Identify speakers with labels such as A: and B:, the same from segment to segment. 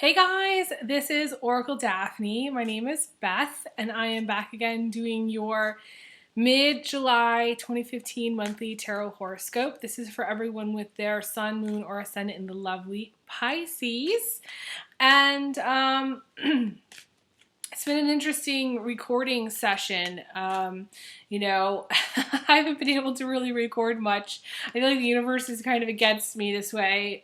A: Hey guys, this is Oracle Daphne. My name is Beth, and I am back again doing your mid-July 2015 monthly tarot horoscope. This is for everyone with their sun, moon, or ascendant in the lovely Pisces. And it's been an interesting recording session. I haven't been able to really record much. I feel like the universe is kind of against me this way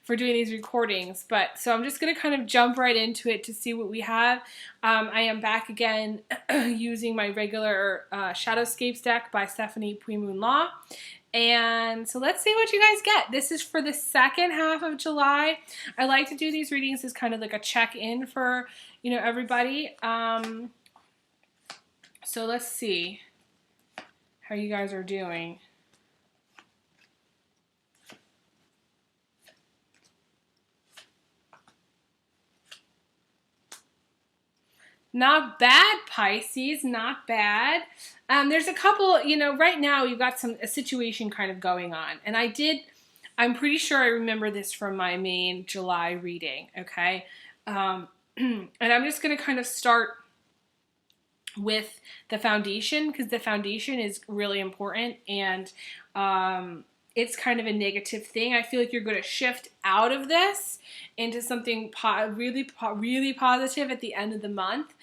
A: for doing these recordings. But so I'm just going to kind of jump right into it to see what we have. I am back again using my regular Shadowscapes deck by Stephanie Puy-Moon Law. And so let's see what you guys get. This is for the second half of July. I like to do these readings as kind of like a check-in for, everybody. So let's see how you guys are doing. Not bad, Pisces, not bad. There's a couple, right now you've got a situation kind of going on. And I'm pretty sure I remember this from my main July reading, okay? And I'm just going to kind of start with the foundation because the foundation is really important, and it's kind of a negative thing. I feel like you're going to shift out of this into something really positive at the end of the month.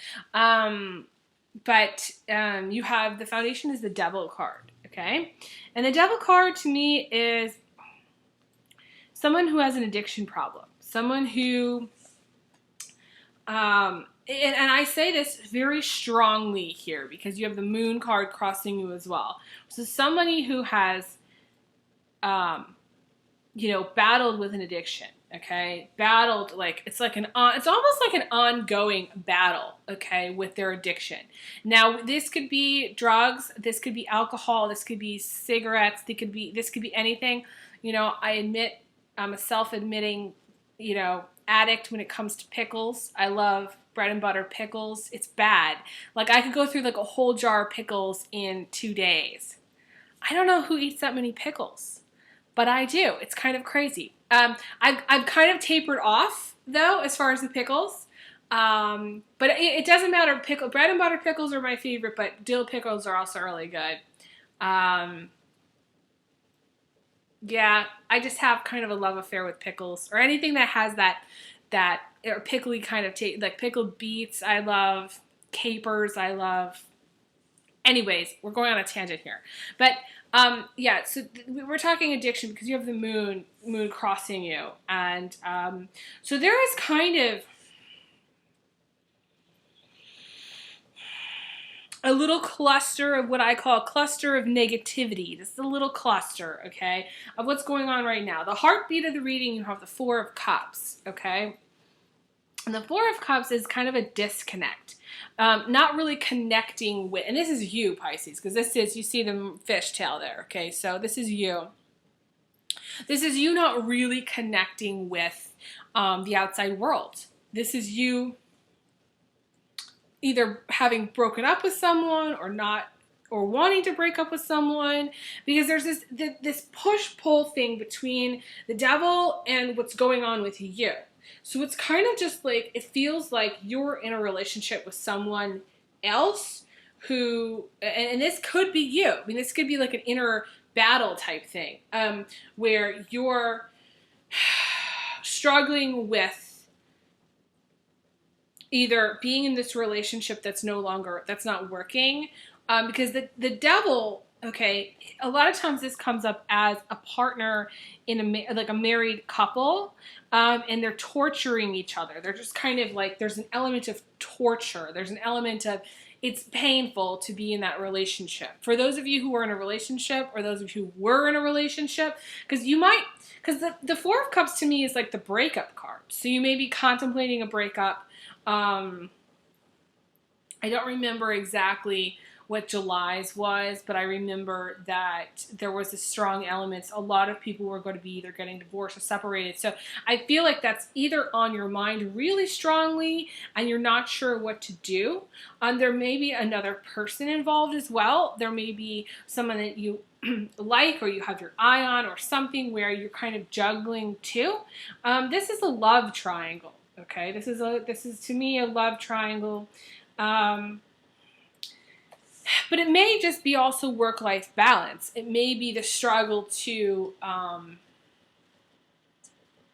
A: But you have the foundation is the Devil card, okay? And the Devil card to me is someone who has an addiction problem, someone who and I say this very strongly here because you have the Moon card crossing you as well. So somebody who has, battled with an addiction, okay? Battled, it's almost like an ongoing battle, okay, with their addiction. Now, this could be drugs, this could be alcohol, this could be cigarettes, this could be anything. I admit I'm a self-admitting, addict when it comes to pickles. I love bread and butter pickles. It's bad. I could go through a whole jar of pickles in 2 days. I don't know who eats that many pickles, but I do. It's kind of crazy. I've kind of tapered off though as far as the pickles. But it doesn't matter. Bread and butter pickles are my favorite, but dill pickles are also really good. Yeah, I just have kind of a love affair with pickles or anything that has that or pickly kind of taste, like pickled beets. I love capers. I love. Anyways, we're going on a tangent here, but yeah. So we're talking addiction because you have the moon crossing you, and so there is kind of a little cluster of what I call a cluster of negativity. This is a little cluster, okay, of what's going on right now. The heartbeat of the reading, you have the Four of Cups, okay? And the Four of Cups is kind of a disconnect. Not really connecting with, and this is you, Pisces, because this is, you see the fishtail there, okay? So this is you. This is you not really connecting with the outside world. This is you either having broken up with someone or not, or wanting to break up with someone, because there's this push-pull thing between the Devil and what's going on with you. So it's kind of just like, it feels like you're in a relationship with someone else who, and this could be you. I mean, this could be like an inner battle type thing, where you're struggling with either being in this relationship that's not working, because the Devil, okay, a lot of times this comes up as a partner in a married couple, and they're torturing each other. They're just kind of like, there's an element of torture. There's an element of, it's painful to be in that relationship. For those of you who are in a relationship, or those of you who were in a relationship, because the Four of Cups to me is like the breakup card. So you may be contemplating a breakup. I don't remember exactly what July's was, but I remember that there was a strong element. A lot of people were going to be either getting divorced or separated. So I feel like that's either on your mind really strongly and you're not sure what to do. There may be another person involved as well. There may be someone that you like or you have your eye on, or something where you're kind of juggling too. This is a love triangle. Okay, this is to me a love triangle. Um, but it may just be also work-life balance. It may be the struggle to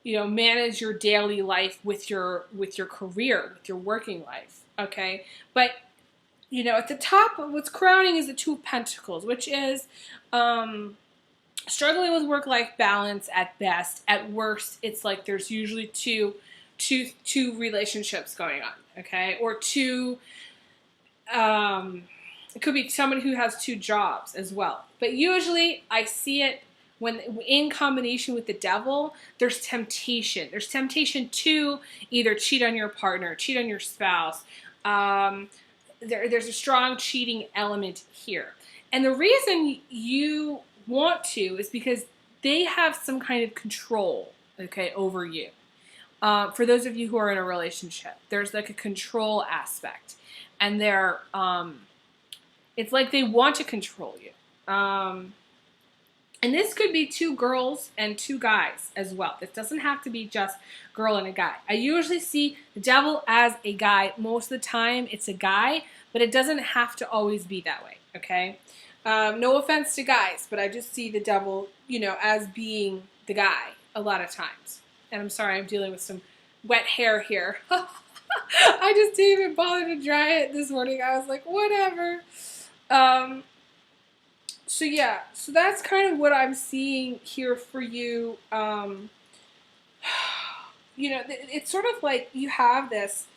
A: manage your daily life with your career, with your working life. Okay, but at the top, what's crowning is the Two of Pentacles, which is struggling with work-life balance at best. At worst, it's like there's usually two relationships going on. Okay, or two. It could be somebody who has two jobs as well. But usually, I see it when in combination with the devil, there's temptation. There's temptation to either cheat on your partner, cheat on your spouse. There's a strong cheating element here. And the reason you want to is because they have some kind of control, okay, over you. For those of you who are in a relationship, there's like a control aspect. And it's like they want to control you. And this could be two girls and two guys as well. This doesn't have to be just girl and a guy. I usually see the devil as a guy. Most of the time it's a guy, but it doesn't have to always be that way, okay? No offense to guys, but I just see the devil, as being the guy a lot of times. And I'm sorry, I'm dealing with some wet hair here. I just didn't even bother to dry it this morning. I was like, whatever. So yeah, so that's kind of what I'm seeing here for you. It's sort of like you have this,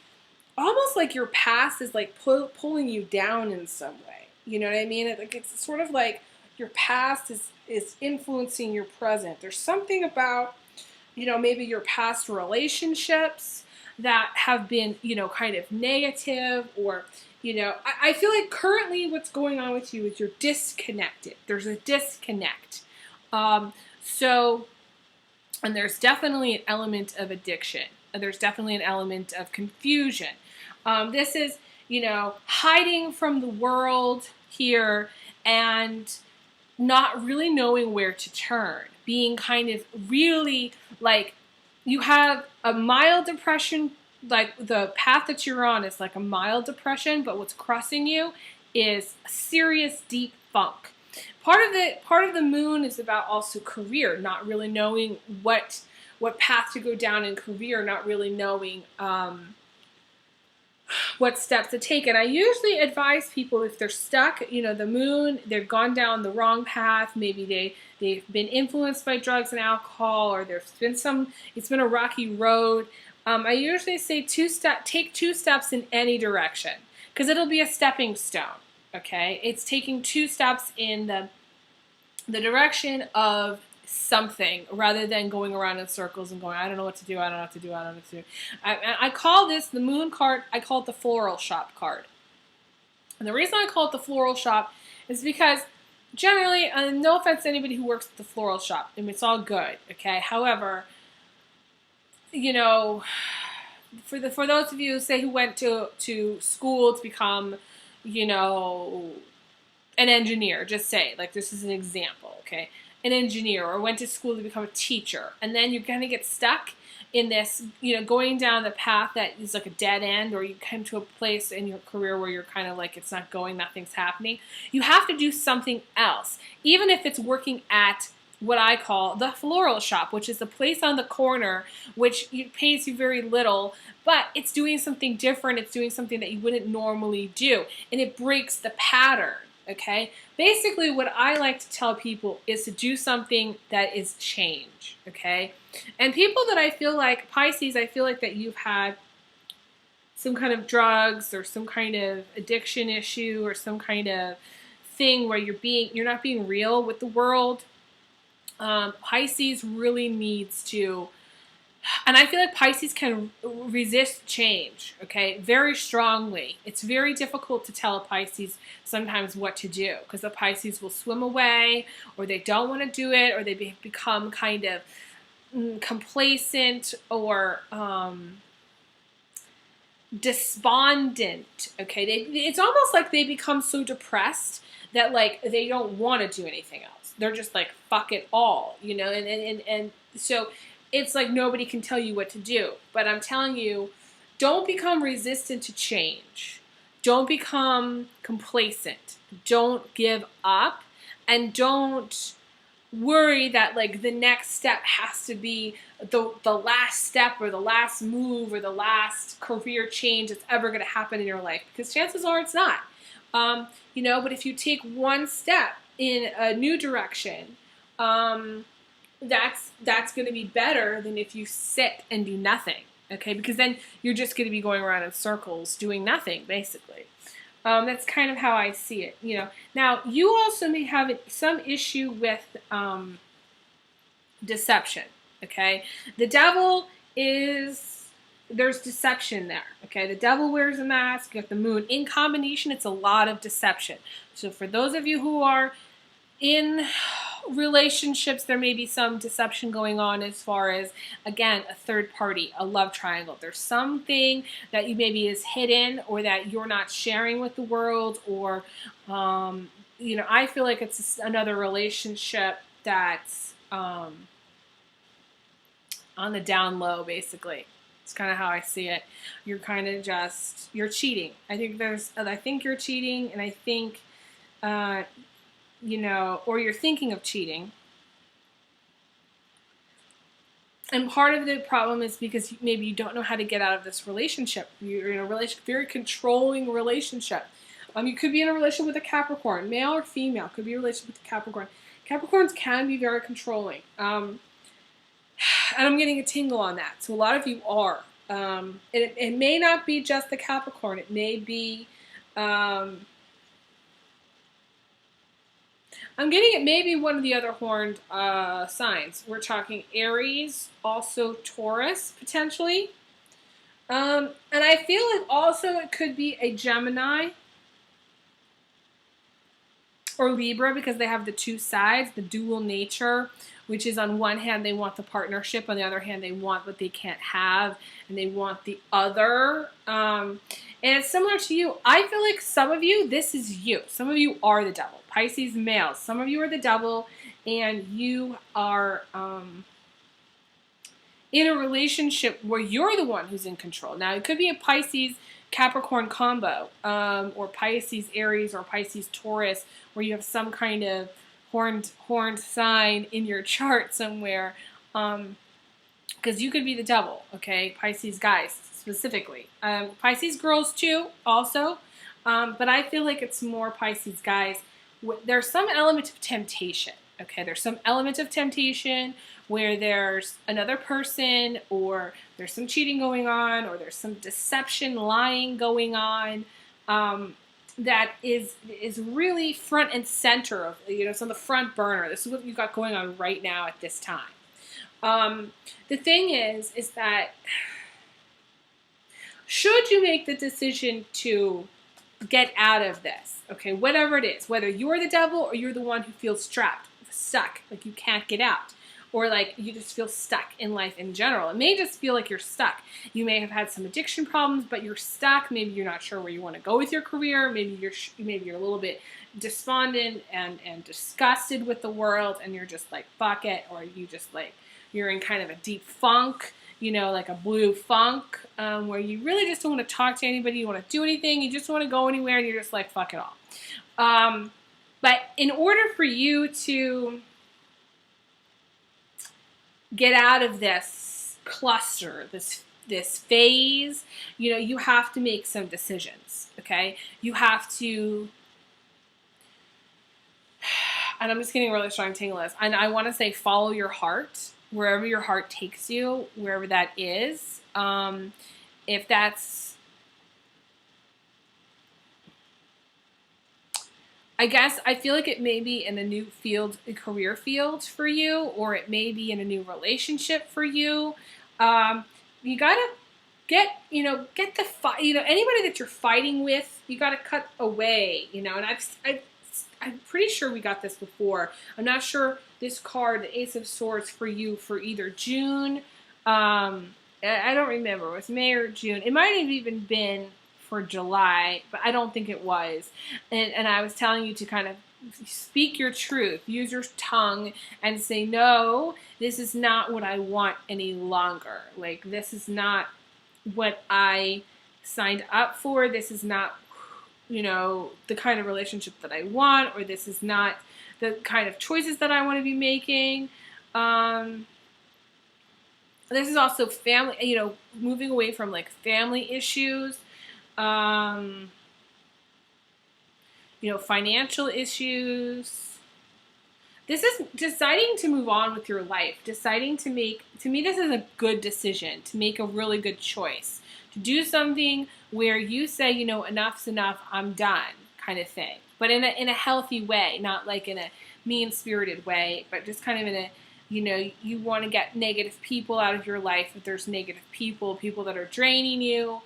A: almost like your past is like pulling you down in some way. You know what I mean? It's sort of like your past is influencing your present. There's something about, maybe your past relationships that have been, kind of negative, or, I feel like currently what's going on with you is you're disconnected. There's a disconnect. And there's definitely an element of addiction. There's definitely an element of confusion. This is, hiding from the world here and not really knowing where to turn. Being kind of really like, you have a mild depression, like the path that you're on is like a mild depression, but what's crossing you is a serious deep funk. Part of the moon is about also career, not really knowing what path to go down in career, not really knowing what steps to take. And I usually advise people if they're stuck, the moon, they've gone down the wrong path, maybe they've been influenced by drugs and alcohol, or it's been a rocky road. I usually say take 2 steps in any direction, because it'll be a stepping stone, okay? It's taking 2 steps in the direction of something, rather than going around in circles and going, I don't know what to do, I don't know what to do, I don't know what to do. I call this, the moon card, I call it the floral shop card. And the reason I call it the floral shop is because generally, no offense to anybody who works at the floral shop, I mean, it's all good, okay? However, for those of you who say who went to school to become, an engineer, just say, like, this is an example, okay? An engineer, or went to school to become a teacher, and then you're going to get stuck in this, going down the path that is like a dead end, or you come to a place in your career where you're kind of like, it's not going, nothing's happening. You have to do something else, even if it's working at what I call the floral shop, which is the place on the corner, which pays you very little, but it's doing something different. It's doing something that you wouldn't normally do, and it breaks the pattern. Okay, basically what I like to tell people is to do something that is change, okay? And people that I feel like, Pisces, I feel like that you've had some kind of drugs or some kind of addiction issue or some kind of thing where you're not being real with the world. Pisces really needs to, and I feel like Pisces can resist change, okay, very strongly. It's very difficult to tell a Pisces sometimes what to do, because the Pisces will swim away, or they don't want to do it, or they become kind of complacent or despondent, okay? It's almost like they become so depressed that, like, they don't want to do anything else. They're just like, fuck it all, and so it's like nobody can tell you what to do. But I'm telling you, don't become resistant to change. Don't become complacent. Don't give up. And don't worry that like the next step has to be the last step or the last move or the last career change that's ever going to happen in your life, because chances are it's not. But if you take one step in a new direction, that's going to be better than if you sit and do nothing. Okay, because then you're just going to be going around in circles doing nothing, basically. That's kind of how I see it. Now you also may have some issue with deception. Okay, the devil there's deception there. Okay, the devil wears a mask. You have the moon in combination. It's a lot of deception. So for those of you who are in relationships, there may be some deception going on as far as, again, a third party, a love triangle. There's something that you maybe is hidden or that you're not sharing with the world, or I feel like it's another relationship that's on the down low, basically. It's kind of how I see it. You're kind of you're cheating. I think you're cheating, and I think or you're thinking of cheating. And part of the problem is because maybe you don't know how to get out of this relationship. You're in a very controlling relationship. You could be in a relationship with a Capricorn, male or female. Could be a relationship with a Capricorn. Capricorns can be very controlling. And I'm getting a tingle on that. So a lot of you are. It may not be just the Capricorn. It may be... I'm getting it maybe one of the other horned signs. We're talking Aries, also Taurus, potentially. And I feel like also it could be a Gemini or Libra, because they have the two sides, the dual nature, which is on one hand they want the partnership, on the other hand they want what they can't have, and they want the other. And it's similar to you. I feel like some of you, this is you. Some of you are the devil. Pisces males. Some of you are the devil, and you are in a relationship where you're the one who's in control. Now, it could be a Pisces Capricorn combo, or Pisces Aries, or Pisces Taurus, where you have some kind of horned sign in your chart somewhere, because you could be the devil. Okay, Pisces guys specifically, Pisces girls too, also, but I feel like it's more Pisces guys. There's some element of temptation. Okay, there's some element of temptation where there's another person, or there's some cheating going on, or there's some deception, lying going on, that is really front and center of, it's on the front burner. This is what you've got going on right now at this time. The thing is that should you make the decision to get out of this, okay, whatever it is, whether you're the devil or you're the one who feels stuck, like you can't get out, or like you just feel stuck in life in general. It may just feel like you're stuck. You may have had some addiction problems, but you're stuck. Maybe you're not sure where you want to go with your career. Maybe you're a little bit despondent and disgusted with the world, and you're just like, fuck it, or you just like, you're in kind of a deep funk, like a blue funk, where you really just don't want to talk to anybody, you want to do anything, you just want to go anywhere, and you're just like, fuck it all. But in order for you to get out of this cluster, this phase, you have to make some decisions, okay? You have to, and I'm just getting a really strong tingle, and I want to say follow your heart, wherever your heart takes you, wherever that is. If that's, I guess, I feel like it may be in a new field, a career field for you, or it may be in a new relationship for you. You gotta get the fight, anybody that you're fighting with, you gotta cut away, and I'm pretty sure we got this before. I'm not sure this card, the Ace of Swords, for you for either June, I don't remember, it was May or June. It might have even been for July, but I don't think it was. And I was telling you to kind of speak your truth. Use your tongue and say, no, this is not what I want any longer. Like, this is not what I signed up for. This is not, the kind of relationship that I want, or this is not the kind of choices that I want to be making. This is also family, moving away from like family issues, financial issues. This is deciding to move on with your life, deciding to me, this is a good decision, to make a really good choice, to do something where you say, enough's enough, I'm done, kind of thing. But in a healthy way, not like in a mean-spirited way, but just kind of in a, you want to get negative people out of your life. If there's negative people that are draining you.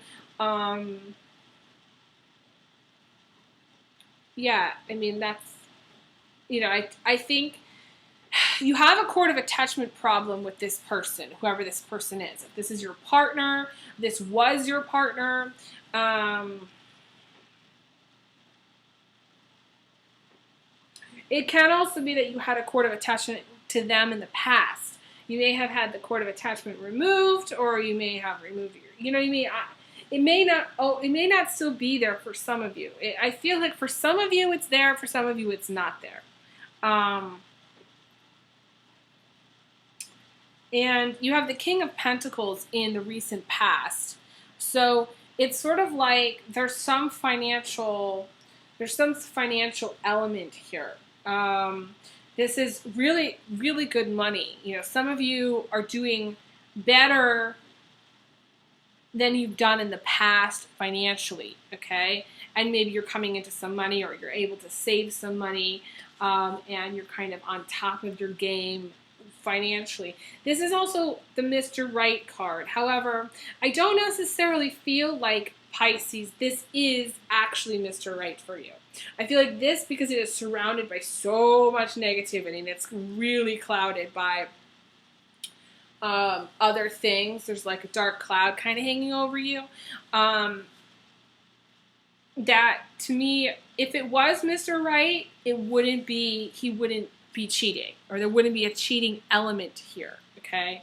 A: Yeah, I mean, that's, I think you have a cord of attachment problem with this person, whoever this person is. If this is your partner, this was your partner, it can also be that you had a cord of attachment to them in the past. You may have had the cord of attachment removed, or you may have removed your, it may not still be there for some of you. I feel like for some of you it's there, for some of you it's not there. And you have the King of Pentacles in the recent past. So it's sort of like there's some financial element here. This is really, really good money. Some of you are doing better than you've done in the past financially, okay? And maybe you're coming into some money, or you're able to save some money, and you're kind of on top of your game financially. This is also the Mr. Right card. However, I don't necessarily feel like, Pisces, this is actually Mr. Right for you. I feel like this, because it is surrounded by so much negativity, and it's really clouded by other things. There's like a dark cloud kind of hanging over you. That, to me, if it was Mr. Right, he wouldn't be cheating, or there wouldn't be a cheating element here, okay?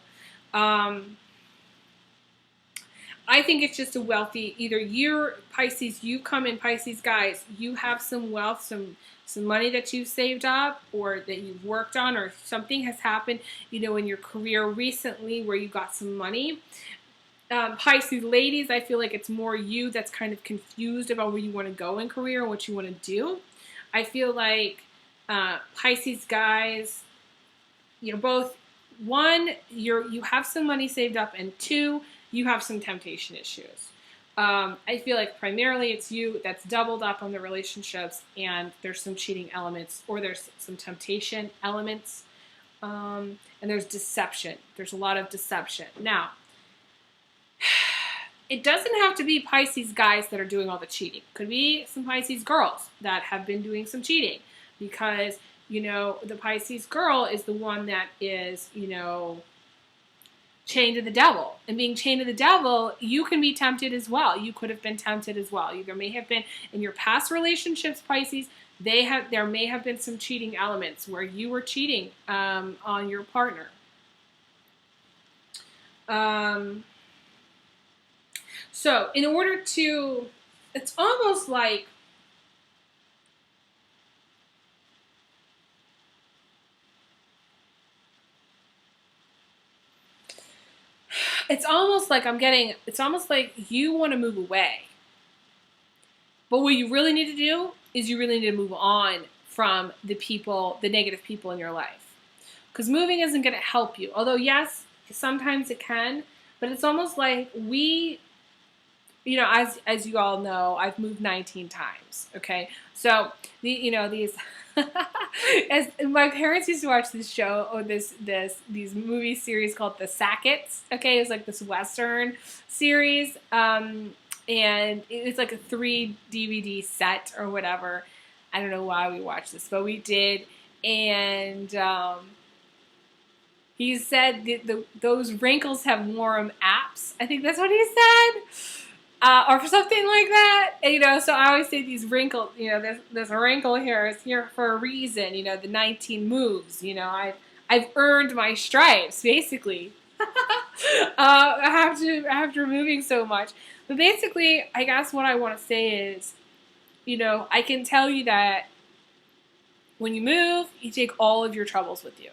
A: I think it's just a wealthy, either you're Pisces, you come in, Pisces guys, you have some wealth, some money that you've saved up, or that you've worked on, or something has happened, in your career recently where you got some money. Pisces ladies, I feel like it's more you that's kind of confused about where you want to go in career and what you want to do. I feel like Pisces guys, both, one, you have some money saved up, and two, you have some temptation issues. I feel like primarily it's you that's doubled up on the relationships, and there's some cheating elements, or there's some temptation elements, and there's deception. There's a lot of deception. Now, it doesn't have to be Pisces guys that are doing all the cheating. It could be some Pisces girls that have been doing some cheating, because, the Pisces girl is the one that is, chained to the devil. And being chained to the devil, you can be tempted as well. You could have been tempted as well. There may have been, in your past relationships, Pisces, there may have been some cheating elements where you were cheating on your partner. So in order to, it's almost like, it's almost like you want to move away. But what you really need to do is you really need to move on from the negative people in your life. Because moving isn't going to help you. Although, yes, sometimes it can. But it's almost like as you all know, I've moved 19 times, okay? So, these, as my parents used to watch this show, or these movie series called The Sackets, okay? It was like this Western series, and it was like a 3 DVD set or whatever. I don't know why we watched this, but we did, and he said those wrinkles have warm apps. I think that's what he said. or for something like that. And, so I always say these wrinkles, this wrinkle here is here for a reason. The 19 moves. I've earned my stripes, basically. After moving so much. But basically, I guess what I want to say is, I can tell you that when you move, you take all of your troubles with you.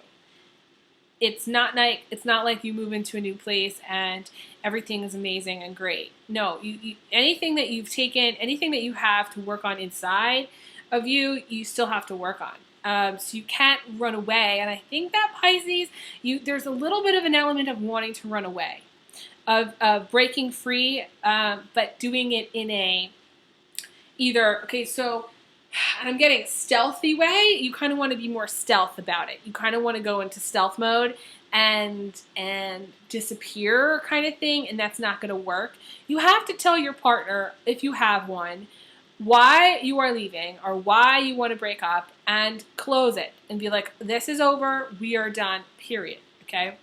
A: It's not like you move into a new place and everything is amazing and great. No, you anything that you've taken, anything that you have to work on inside of you, you still have to work on. So you can't run away. And I think that Pisces, there's a little bit of an element of wanting to run away, of breaking free, but doing it in a so I'm getting stealthy way. You kind of want to be more stealth about it. You kind of want to go into stealth mode and disappear kind of thing, and that's not going to work. You have to tell your partner, if you have one, why you are leaving or why you want to break up, and close it and be like, this is over, we are done, period. Okay?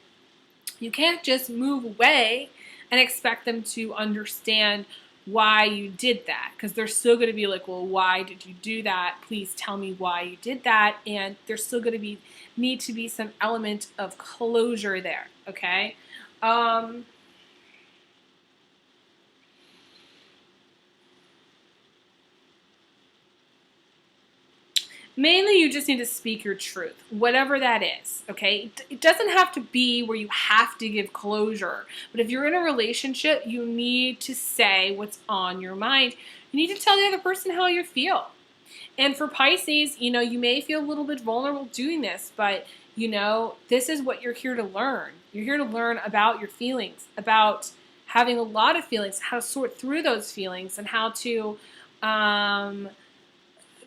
A: You can't just move away and expect them to understand why you did that, because they're still going to be like, well, why did you do that? Please tell me why you did that. And there's still going to need to be some element of closure there. Okay. Mainly, you just need to speak your truth, whatever that is, okay? It doesn't have to be where you have to give closure. But if you're in a relationship, you need to say what's on your mind. You need to tell the other person how you feel. And for Pisces, you may feel a little bit vulnerable doing this, but, this is what you're here to learn. You're here to learn about your feelings, about having a lot of feelings, how to sort through those feelings, and how to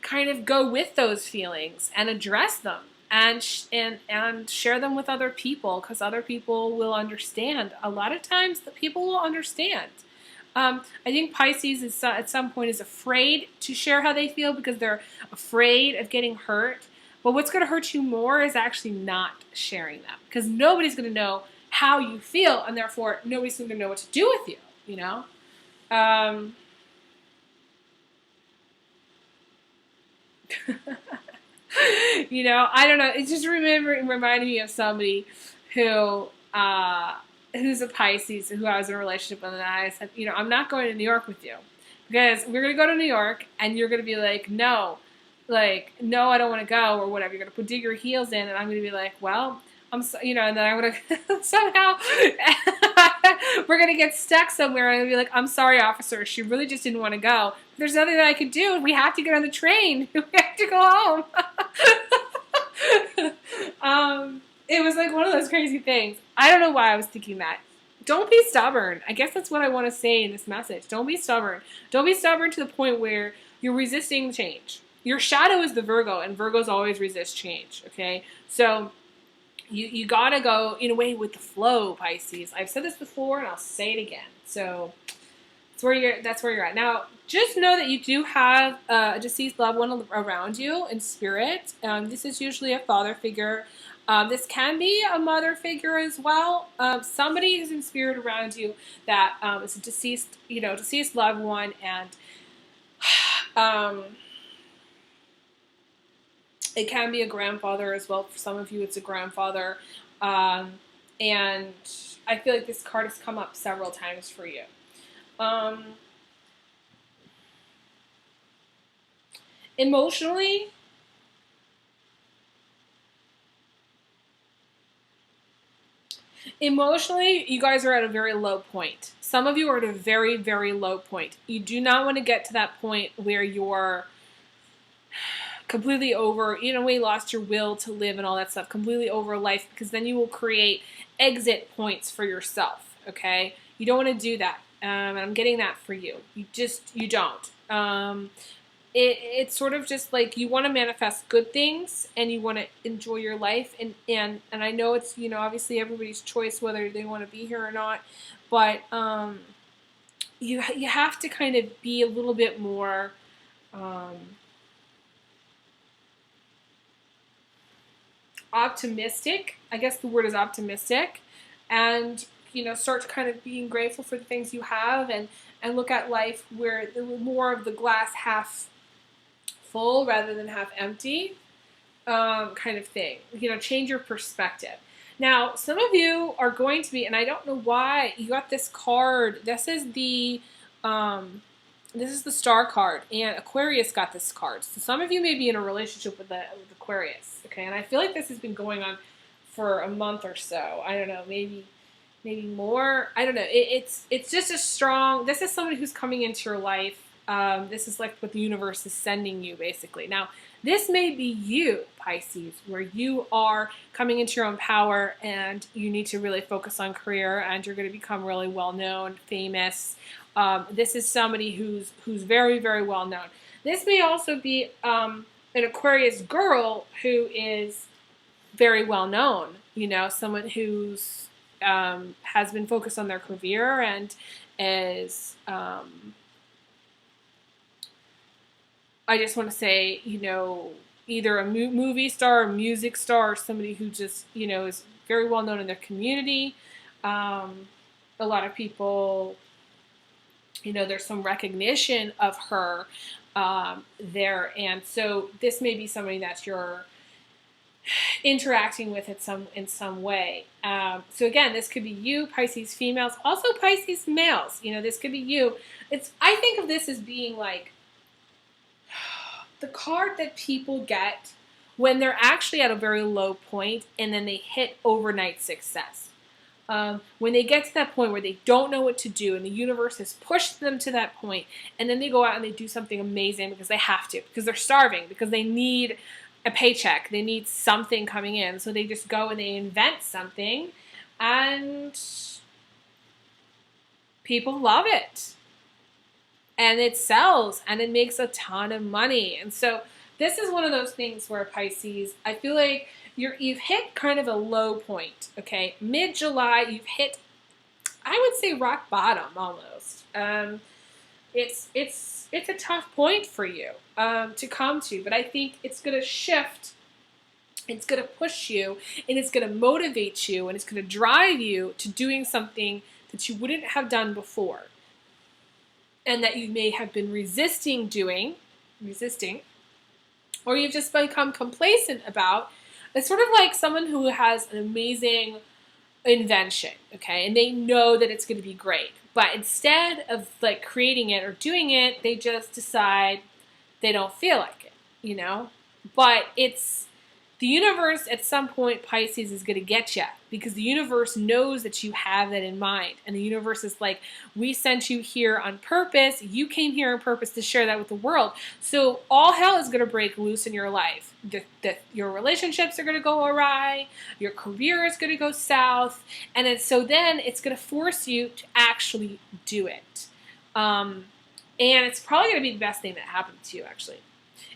A: kind of go with those feelings and address them and share them with other people, because other people will understand. A lot of times the people will understand. I think Pisces is at some point is afraid to share how they feel because they're afraid of getting hurt. But what's going to hurt you more is actually not sharing them, because nobody's going to know how you feel, and therefore nobody's going to know what to do with you, I don't know. It just reminded me of somebody who's a Pisces who I was in a relationship with, and I said, I'm not going to New York with you, because we're going to go to New York and you're going to be like, no, I don't want to go, or whatever. You're going to dig your heels in, and I'm going to be like, well, and then I'm going to somehow we're going to get stuck somewhere, and I'm going to be like, I'm sorry, officer, she really just didn't want to go. There's nothing that I could do. We have to get on the train. We have to go home. It was like one of those crazy things. I don't know why I was thinking that. Don't be stubborn. I guess that's what I want to say in this message. Don't be stubborn. Don't be stubborn to the point where you're resisting change. Your shadow is the Virgo, and Virgos always resist change, okay? So you gotta go in a way with the flow, Pisces. I've said this before, and I'll say it again. So that's where you're at. Now, just know that you do have a deceased loved one around you in spirit. This is usually a father figure. This can be a mother figure as well. Somebody who's in spirit around you that is a deceased loved one, and it can be a grandfather as well. For some of you, it's a grandfather. And I feel like this card has come up several times for you. Emotionally, you guys are at a very low point. Some of you are at a very, very low point. You do not want to get to that point where you're completely over, where you lost your will to live and all that stuff, completely over life, because then you will create exit points for yourself, okay? You don't want to do that. And I'm getting that for you. You don't. It's sort of just like you want to manifest good things and you want to enjoy your life. And I know it's, obviously everybody's choice whether they want to be here or not. But you have to kind of be a little bit more optimistic. I guess the word is optimistic. And, start kind of being grateful for the things you have, and look at life where more of the glass half full rather than half empty, kind of thing. Change your perspective. Now, some of you are going to be, and I don't know why you got this card. This is the star card, and Aquarius got this card. So some of you may be in a relationship with Aquarius, okay? And I feel like this has been going on for a month or so. I don't know, maybe more. I don't know. It's just a strong. This is somebody who's coming into your life. This is like what the universe is sending you, basically. Now, this may be you, Pisces, where you are coming into your own power and you need to really focus on career, and you're going to become really well known, famous. This is somebody who's very, very well known. This may also be an Aquarius girl who is very well known. Someone who's has been focused on their career and is. I just want to say, either a movie star, or music star, or somebody who just, is very well known in their community. A lot of people, there's some recognition of her there. And so this may be somebody that you're interacting with in some way. So again, this could be you, Pisces females, also Pisces males. This could be you. I think of this as being like the card that people get when they're actually at a very low point and then they hit overnight success. When they get to that point where they don't know what to do and the universe has pushed them to that point, and then they go out and they do something amazing because they have to, because they're starving, because they need a paycheck, they need something coming in. So they just go and they invent something and people love it. And it sells, and it makes a ton of money. And so this is one of those things where, Pisces, I feel like you've hit kind of a low point, okay? Mid-July, you've hit, I would say, rock bottom almost. It's a tough point for you to come to, but I think it's going to shift. It's going to push you, and it's going to motivate you, and it's going to drive you to doing something that you wouldn't have done before, and that you may have been resisting, or you've just become complacent about. It's sort of like someone who has an amazing invention, okay, and they know that it's going to be great, but instead of like creating it or doing it, they just decide they don't feel like it, But it's the universe at some point, Pisces, is going to get you, because the universe knows that you have that in mind. And the universe is like, we sent you here on purpose. You came here on purpose to share that with the world. So all hell is going to break loose in your life. Your relationships are going to go awry. Your career is going to go south. And then it's going to force you to actually do it. And it's probably going to be the best thing that happened to you, actually.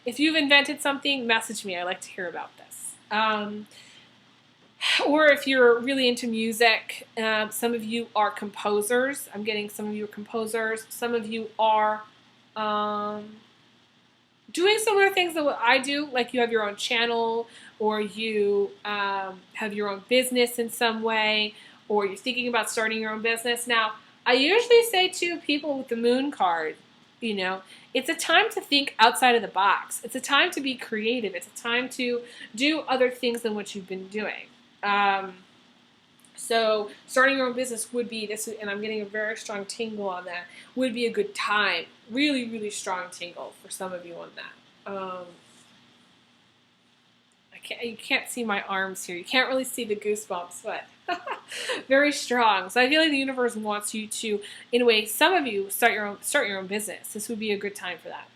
A: If you've invented something, message me. I'd like to hear about this. Or if you're really into music, some of you are composers. I'm getting some of you are composers. Some of you are doing similar things that what I do, like you have your own channel, or you have your own business in some way, or you're thinking about starting your own business. Now, I usually say to people with the moon card, it's a time to think outside of the box. It's a time to be creative. It's a time to do other things than what you've been doing. So starting your own business would be this, and I'm getting a very strong tingle on that, would be a good time. Really, really strong tingle for some of you on that. You can't see my arms here. You can't really see the goosebumps, but very strong. So I feel like the universe wants you to, in a way, some of you start your own business. This would be a good time for that.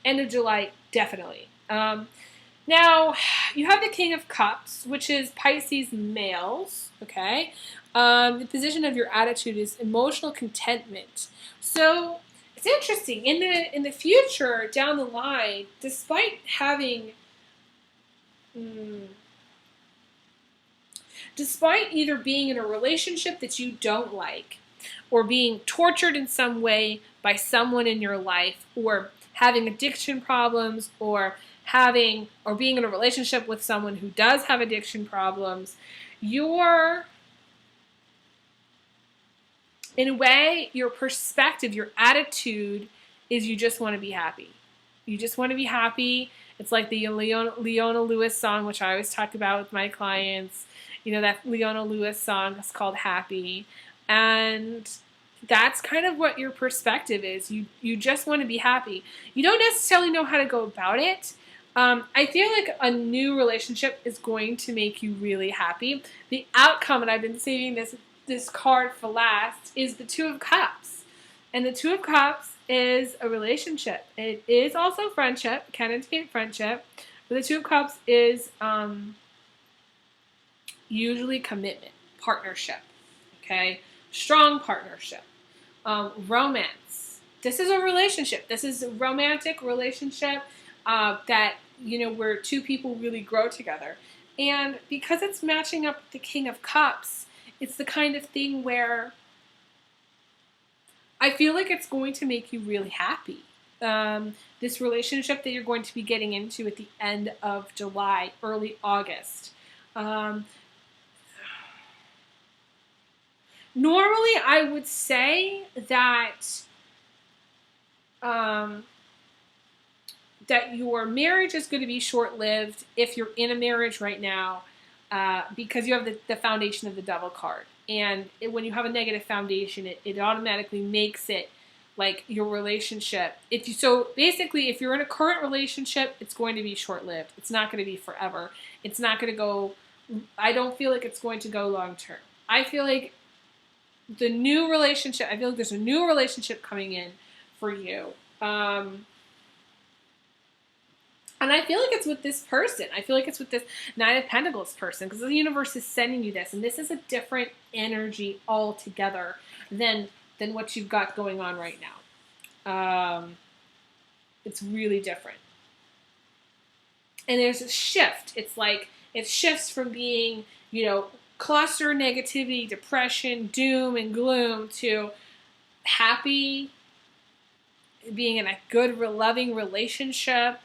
A: End of July, definitely. Now, you have the King of Cups, which is Pisces males, okay? The position of your attitude is emotional contentment. So it's interesting. In the future, down the line, despite having despite either being in a relationship that you don't like, or being tortured in some way by someone in your life, or having addiction problems, or being in a relationship with someone who does have addiction problems, your In a way, your perspective, your attitude is you just want to be happy. You just want to be happy. It's like the Leona Lewis song, which I always talk about with my clients. You know, that Leona Lewis song is called Happy. And that's kind of what your perspective is. You just want to be happy. You don't necessarily know how to go about it. I feel like a new relationship is going to make you really happy. The outcome, and I've been saving this card for last, is the Two of Cups. And the Two of Cups is a relationship. It is also friendship, can indicate friendship. But the Two of Cups is usually commitment, partnership, okay? Strong partnership. Romance. This is a relationship. This is a romantic relationship that, you know, where two people really grow together. And because it's matching up with the King of Cups, it's the kind of thing where I feel like it's going to make you really happy. This relationship that you're going to be getting into at the end of July, early August. Normally, I would say that that your marriage is going to be short-lived if you're in a marriage right now, because you have the foundation of the Devil card. And when you have a negative foundation, it automatically makes it like your relationship. So basically, if you're in a current relationship, it's going to be short-lived. It's not going to be forever. It's not going to go, I don't feel like it's going to go long-term. I feel like there's a new relationship coming in for you. And I feel like it's with this person. I feel like it's with this Nine of Pentacles person, because the universe is sending you this. And this is a different energy altogether than what you've got going on right now. It's really different. And there's a shift. It's like it shifts from being, you know, cluster negativity, depression, doom, and gloom to happy, being in a good, loving relationship.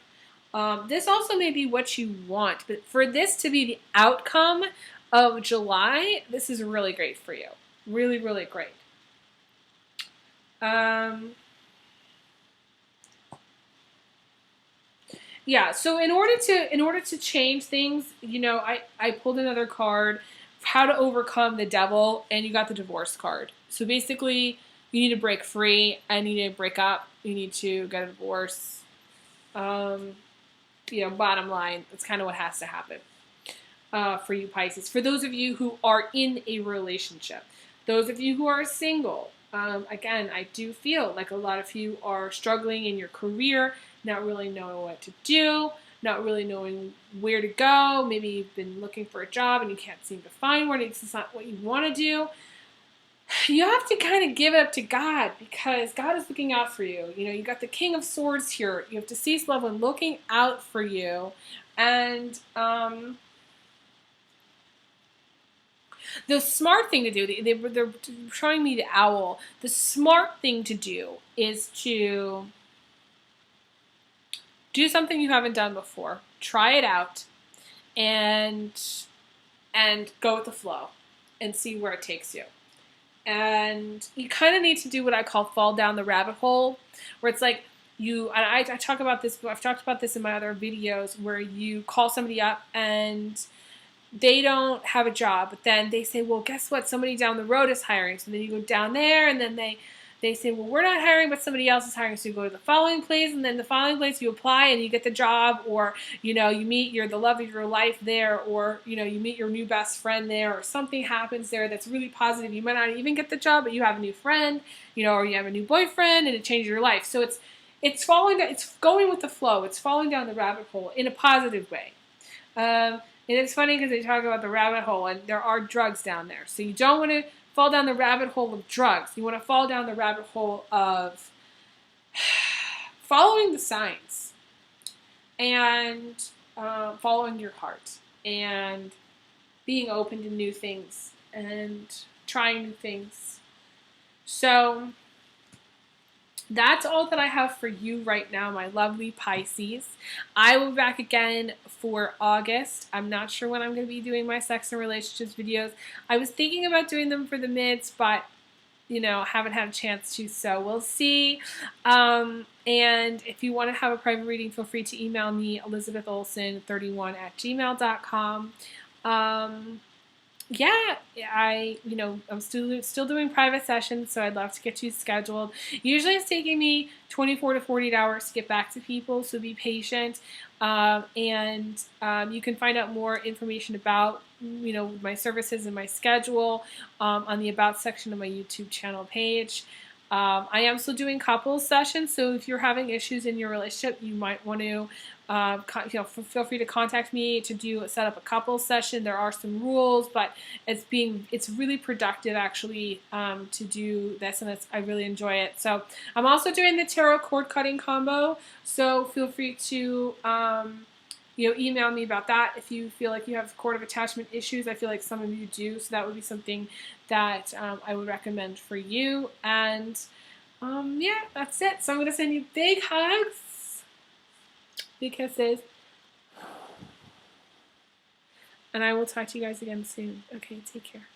A: This also may be what you want, but for this to be the outcome of July, this is really great for you. Really, really great. Yeah, so in order to change things, you know, I pulled another card, how to overcome the devil, and you got the divorce card. So basically, you need to break free, and you need to break up, you need to get a divorce. You know, bottom line, that's kind of what has to happen for you, Pisces. For those of you who are in a relationship, those of you who are single, again, I do feel like a lot of you are struggling in your career, not really knowing what to do, not really knowing where to go. Maybe you've been looking for a job and you can't seem to find one. It's not what you want to do. You have to kind of give it up to God, because God is looking out for you. You know, you got the King of Swords here. You have deceased loved one looking out for you. And the smart thing to do, they're showing me the owl. The smart thing to do is to do something you haven't done before. Try it out and go with the flow and see where it takes you. And you kind of need to do what I call fall down the rabbit hole, where it's like I talk about this, I've talked about this in my other videos, where you call somebody up and they don't have a job, but then they say, well, guess what? Somebody down the road is hiring. So then you go down there, and then they say, well, we're not hiring, but somebody else is hiring. So you go to the following place, and then the following place you apply and you get the job, or, you know, you meet the love of your life there, or, you know, you meet your new best friend there, or something happens there that's really positive. You might not even get the job, but you have a new friend, you know, or you have a new boyfriend, and it changes your life. So it's going with the flow. It's falling down the rabbit hole in a positive way. And it's funny because they talk about the rabbit hole, and there are drugs down there. So you don't want to fall down the rabbit hole of drugs. You want to fall down the rabbit hole of following the signs and following your heart and being open to new things and trying new things. So that's all that I have for you right now, my lovely Pisces. I will be back again for August. I'm not sure when I'm going to be doing my sex and relationships videos. I was thinking about doing them for the mids, but haven't had a chance to, so we'll see. And if you want to have a private reading, feel free to email me, elizabetholson31@gmail.com. Yeah, I'm still doing private sessions, so I'd love to get you scheduled. Usually it's taking me 24 to 48 hours to get back to people, so be patient. And you can find out more information about my services and my schedule on the About section of my YouTube channel page. I am still doing couples sessions, so if you're having issues in your relationship, you might want to feel free to contact me to set up a couples session. There are some rules, but it's really productive actually to do this, and I really enjoy it. So I'm also doing the tarot cord cutting combo, so feel free to email me about that if you feel like you have cord of attachment issues. I feel like some of you do, so that would be something that I would recommend for you. And yeah, that's it. So I'm going to send you big hugs, big kisses, and I will talk to you guys again soon. Okay, take care.